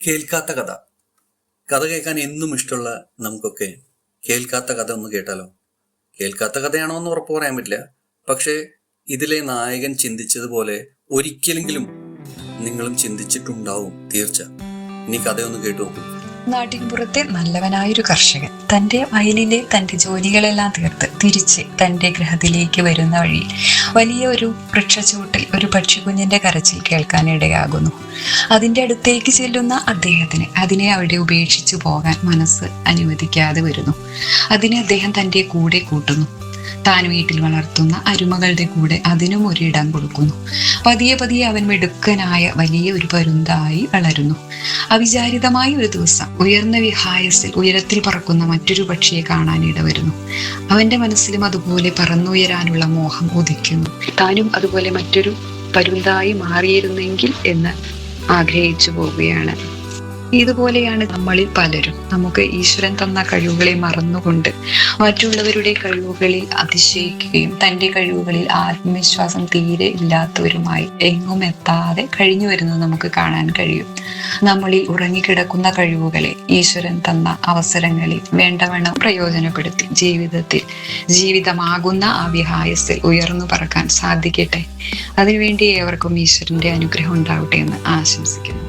കേൾക്കാത്ത കഥ. കഥ കേൾക്കാൻ എന്നും ഇഷ്ടമുള്ള നമുക്കൊക്കെ കേൾക്കാത്ത കഥ ഒന്ന് കേട്ടാലോ? കേൾക്കാത്ത കഥയാണോ എന്ന് ഉറപ്പ് പറയാൻ പറ്റില്ല. പക്ഷേ ഇതിലെ നായകൻ ചിന്തിച്ചതുപോലെ ഒരിക്കലെങ്കിലും നിങ്ങളും ചിന്തിച്ചിട്ടുണ്ടാവും തീർച്ച. ഇനി കഥയൊന്ന് കേട്ടു നോക്കൂ. നാട്ടിൻപുറത്തെ നല്ലവനായൊരു കർഷകൻ തന്റെ വയലിലെ തന്റെ ജോലികളെല്ലാം തീർത്ത് തിരിച്ച് തന്റെ ഗൃഹത്തിലേക്ക് വരുന്ന വഴിയിൽ വലിയ ഒരു വൃക്ഷച്ചുവട്ടിൽ ഒരു പക്ഷിക്കുഞ്ഞിന്റെ കരച്ചിൽ കേൾക്കാനിടയാകുന്നു. അതിന്റെ അടുത്തേക്ക് ചെല്ലുന്ന അദ്ദേഹത്തിന് അതിനെ അവിടെ ഉപേക്ഷിച്ചു പോകാൻ മനസ്സ് അനുവദിക്കാതെ വരുന്നു. അതിനെ അദ്ദേഹം തന്റെ കൂടെ കൂട്ടുന്നു. താൻ വീട്ടിൽ വളർത്തുന്ന അരുമകളുടെ കൂടെ അതിനും ഒരിടം കൊടുക്കുന്നു. പതിയെ പതിയെ അവൻ മിടുക്കനായ വലിയ ഒരു പരുന്തായി വളരുന്നു. അവിചാരിതമായ ഒരു ദിവസം ഉയർന്ന വിഹായസിൽ ഉയരത്തിൽ പറക്കുന്ന മറ്റൊരു പക്ഷിയെ കാണാൻ ഇടവരുന്നു. അവന്റെ മനസ്സിലും അതുപോലെ പറന്നുയരാനുള്ള മോഹം ഉദിക്കുന്നു. താനും അതുപോലെ മറ്റൊരു പരുന്തായി മാറിയിരുന്നെങ്കിൽ എന്ന് ആഗ്രഹിച്ചു പോവുകയാണ്. ഇതുപോലെയാണ് നമ്മളിൽ പലരും. നമുക്ക് ഈശ്വരൻ തന്ന കഴിവുകളെ മറന്നുകൊണ്ട് മറ്റുള്ളവരുടെ കഴിവുകളിൽ അതിശയിക്കുകയും തൻ്റെ കഴിവുകളിൽ ആത്മവിശ്വാസം തീരെ ഇല്ലാത്തവരുമായി എങ്ങും എത്താതെ കഴിഞ്ഞു വരുന്നത് നമുക്ക് കാണാൻ കഴിയും. നമ്മളിൽ ഉറങ്ങിക്കിടക്കുന്ന കഴിവുകളെ ഈശ്വരൻ തന്ന അവസരങ്ങളിൽ വേണ്ടവണ്ണം പ്രയോജനപ്പെടുത്തി ജീവിതമാകുന്ന ആ വിഹായസിൽ ഉയർന്നു പറക്കാൻ സാധിക്കട്ടെ. അതിനുവേണ്ടി ഏവർക്കും ഈശ്വരന്റെ അനുഗ്രഹം ഉണ്ടാവട്ടെ എന്ന് ആശംസിക്കുന്നു.